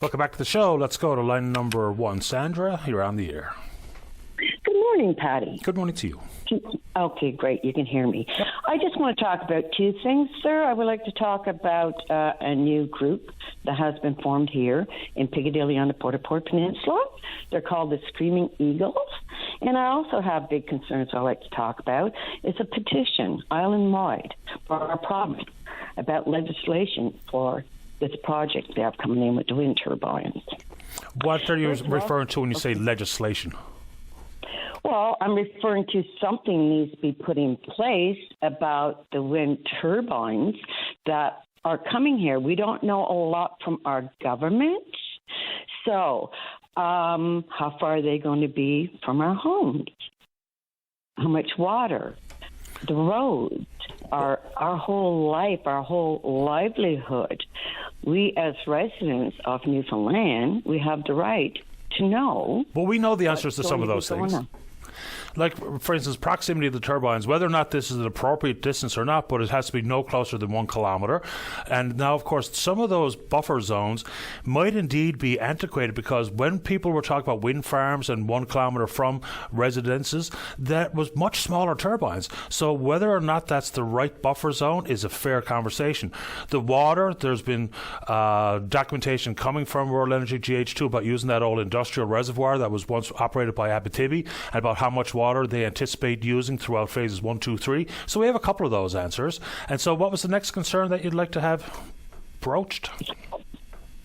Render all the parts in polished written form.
Welcome back to the show. Let's go to line number 1. Sandra, you're on the air. Good morning, Patty. Good morning to you. Okay, great. You can hear me. I just want to talk about two things, sir. I would like to talk about a new group that has been formed here in Piccadilly on the Port Peninsula. They're called the Screaming Eagles. And I also have big concerns I'd like to talk about. It's a petition island-wide for our province about legislation for this project they have coming in with the wind turbines. What are you referring to when you say legislation? Well, I'm referring to something needs to be put in place about the wind turbines that are coming here. We don't know a lot from our government. So how far are they going to be from our homes? How much water? The roads? Our whole life, our whole livelihood. We as residents of Newfoundland, we have the right to know. Well, we know the answers to some of those things. Like, for instance, proximity of the turbines, whether or not this is an appropriate distance or not, but it has to be no closer than 1 kilometre. And now, of course, some of those buffer zones might indeed be antiquated, because when people were talking about wind farms and 1 kilometre from residences, that was much smaller turbines. So whether or not that's the right buffer zone is a fair conversation. The water, there's been documentation coming from World Energy GH2 about using that old industrial reservoir that was once operated by Abitibi, and about how much water they anticipate using throughout phases 1, 2, 3. So we have a couple of those answers. And so what was the next concern that you'd like to have broached?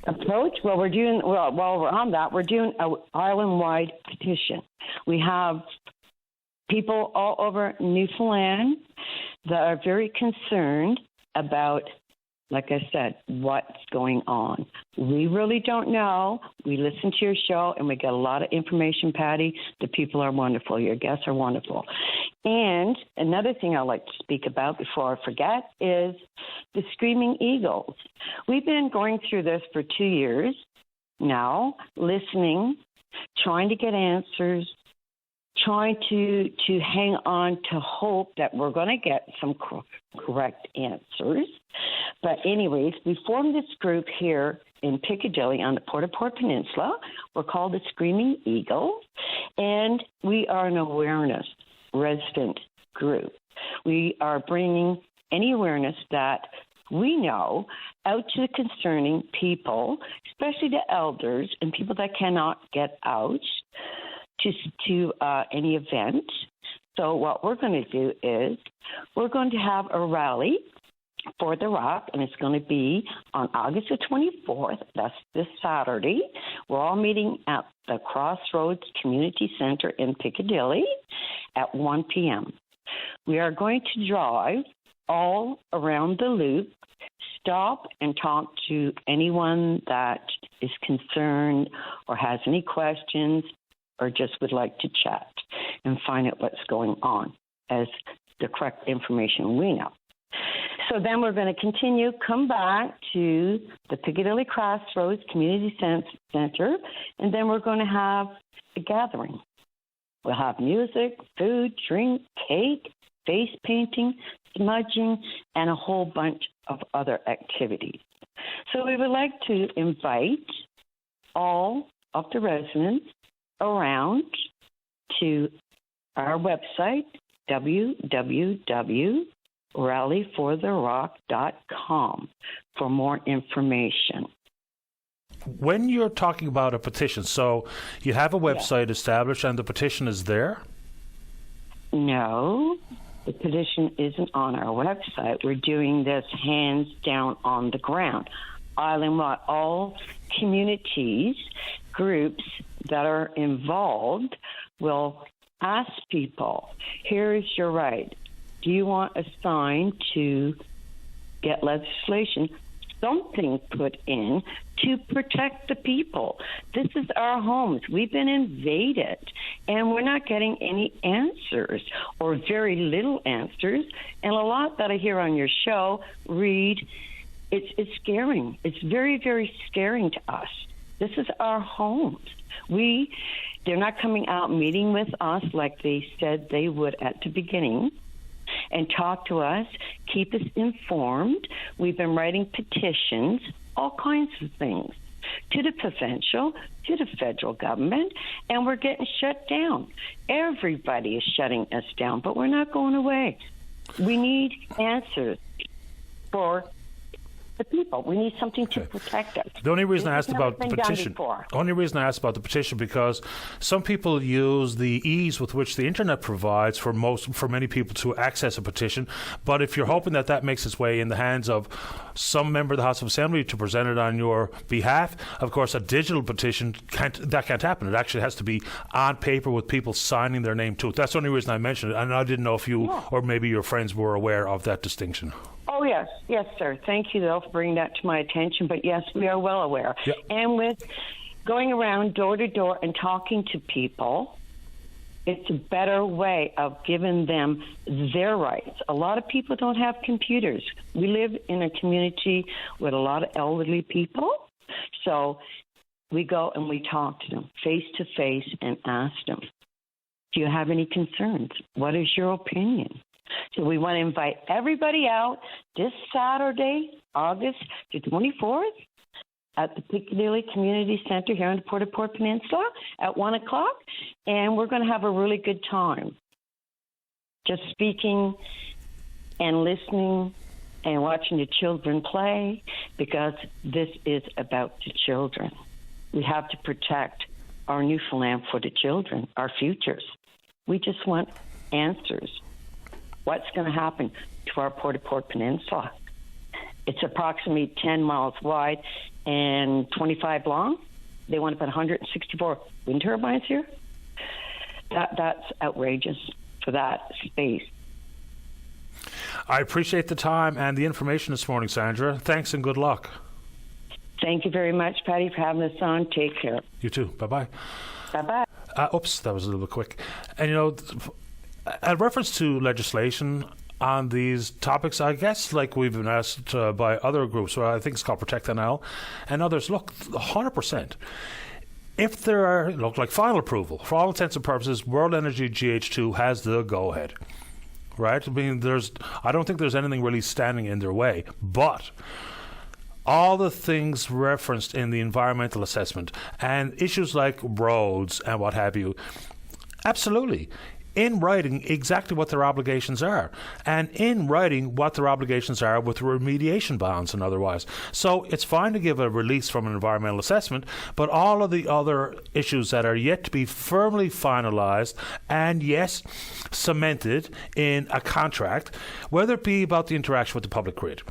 Approach? Well, we're on that. We're doing an island-wide petition. We have people all over Newfoundland that are very concerned about, like I said, what's going on. We really don't know. We listen to your show, and we get a lot of information, Patty. The people are wonderful. Your guests are wonderful. And another thing I'd like to speak about before I forget is the Screaming Eagles. We've been going through this for 2 years now, listening, trying to get answers, trying to hang on to hope that we're going to get some correct answers. But anyways, we formed this group here in Piccadilly on the Port Peninsula. We're called the Screaming Eagles, and we are an awareness resident group. We are bringing any awareness that we know out to the concerning people, especially the elders and people that cannot get out to any event. So what we're going to do is we're going to have a rally for the Rock, and it's going to be on August the 24th. That's this Saturday. We're all meeting at the Crossroads Community Centre in Piccadilly at 1 p.m. We are going to drive all around the loop, stop and talk to anyone that is concerned or has any questions or just would like to chat and find out what's going on as the correct information we know. So then we're going to continue, come back to the Piccadilly Crossroads Community Centre, and then we're going to have a gathering. We'll have music, food, drink, cake, face painting, smudging, and a whole bunch of other activities. So we would like to invite all of the residents around to our website, www.rallyfortherock.com, for more information. When you're talking about a petition, so you have a website established and the petition is there? No, the petition isn't on our website. We're doing this hands down on the ground. Island-wide, all communities, groups that are involved will ask people, here is your right. Do you want a sign to get legislation, something put in to protect the people? This is our homes. We've been invaded, and we're not getting any answers or very little answers. And a lot that I hear on your show, Reed, it's scaring. It's very, very scaring to us. This is our homes. They're not coming out meeting with us like they said they would at the beginning and talk to us, keep us informed. We've been writing petitions, all kinds of things. to the provincial, to the federal government, and we're getting shut down. Everybody is shutting us down, but we're not going away. We need answers for the people. We need something to protect us. The only reason I asked about the petition, because some people use the ease with which the internet provides for many people to access a petition. But if you're hoping that makes its way in the hands of some member of the House of Assembly to present it on your behalf, of course, a digital petition can't happen. It actually has to be on paper with people signing their name to it. That's the only reason I mentioned it, and I didn't know if you or maybe your friends were aware of that distinction. Oh, yes. Yes, sir. Thank you, though, for bringing that to my attention. But, yes, we are well aware. Yep. And with going around door to door and talking to people, it's a better way of giving them their rights. A lot of people don't have computers. We live in a community with a lot of elderly people. So we go and we talk to them face to face and ask them, do you have any concerns? What is your opinion? So we want to invite everybody out this Saturday, August the 24th, at the Piccadilly Community Center here on the Port-au-Port Peninsula at 1 o'clock, and we're going to have a really good time. Just speaking and listening and watching the children play, because this is about the children. We have to protect our Newfoundland for the children, our futures. We just want answers. What's going to happen to our Port-au-Port Peninsula? It's approximately 10 miles wide and 25 long. They want to put 164 wind turbines here. That's outrageous for that space. I appreciate the time and the information this morning, Sandra. Thanks and good luck. Thank you very much, Patty, for having us on. Take care. You too. Bye-bye. Bye-bye. Oops, that was a little bit quick. And, a reference to legislation on these topics, I guess, like we've been asked by other groups, I think it's called Protect NL, and others, look, 100%. If there are, like final approval, for all intents and purposes, World Energy GH2 has the go-ahead, right? I mean, I don't think there's anything really standing in their way, but all the things referenced in the environmental assessment and issues like roads and what have you, absolutely. In writing exactly what their obligations are, and in writing what their obligations are with remediation bonds and otherwise. So it's fine to give a release from an environmental assessment, but all of the other issues that are yet to be firmly finalised and, yes, cemented in a contract, whether it be about the interaction with the public grid,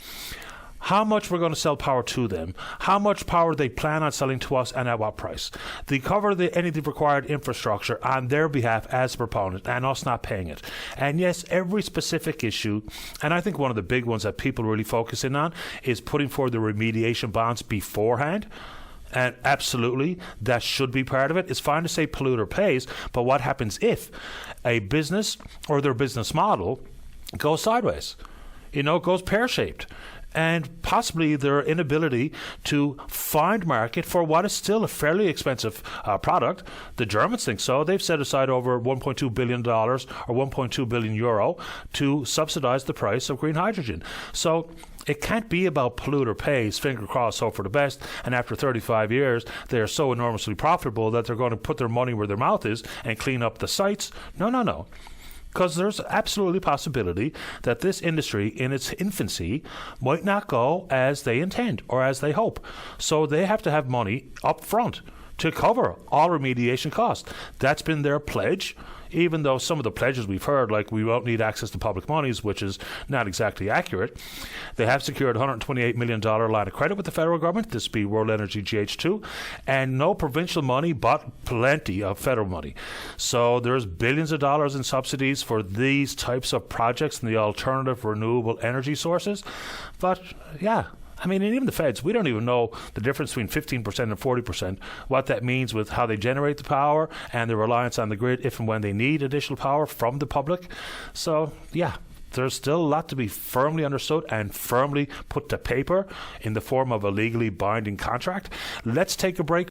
how much we're going to sell power to them, how much power they plan on selling to us, and at what price. They cover any of the required infrastructure on their behalf as a proponent, and us not paying it. And yes, every specific issue, and I think one of the big ones that people really focus in on is putting forward the remediation bonds beforehand. And absolutely, that should be part of it. It's fine to say polluter pays, but what happens if a business or their business model goes sideways? Goes pear-shaped. And possibly their inability to find market for what is still a fairly expensive product. The Germans think so. They've set aside over $1.2 billion or 1.2 billion euro to subsidize the price of green hydrogen. So it can't be about polluter pays, finger crossed, hope for the best, and after 35 years, they are so enormously profitable that they're going to put their money where their mouth is and clean up the sites. No. Because there's absolutely possibility that this industry in its infancy might not go as they intend or as they hope. So they have to have money up front to cover all remediation costs. That's been their pledge, even though some of the pledges we've heard, like we won't need access to public monies, which is not exactly accurate. They have secured a $128 million line of credit with the federal government, this be World Energy GH2, and no provincial money, but plenty of federal money. So there's billions of dollars in subsidies for these types of projects and the alternative renewable energy sources. But yeah, I mean, and even the feds, we don't even know the difference between 15% and 40%, what that means with how they generate the power and the reliance on the grid if and when they need additional power from the public. So, yeah, there's still a lot to be firmly understood and firmly put to paper in the form of a legally binding contract. Let's take a break.